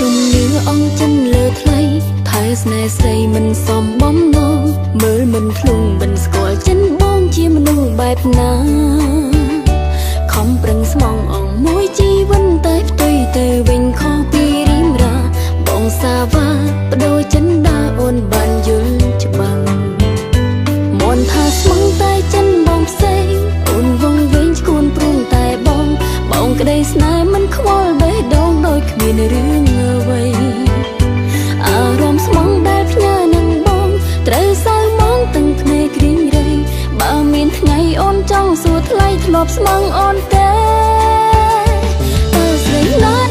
ជំនឿអង្គចិនលើថ្លៃថែស្នេហ៍ស្រីមិនសមបំណងមើលមិនធ្លុងមិនស្គាល់ចិនបងជាមនុស្សបែបណាខំប្រឹងស្មងអងមួយជីវិតតែផ្ទុយទៅវិញខុសពីរីមរាបងសាវ៉ាបដូរចិនដាអូនបានយល់ច្បាស់មនថាស្មងតែចិនបងផ្សេងអូនវងវែងឈួនព្រួងតែបងក្តីស្នេហ៍មិនខ្វល់បេះដូងដោយគ្មានរឿងអ្វីអារម្មណ៍ស្មងដែលផ្ញើនឹងបងត្រូវសៅមងទាំងភ្នែកក្រៀងរៃបើមានថ្ងៃអូនចង់សួរថ្លៃធ្លាប់ស្មងអូនទេស្រីណា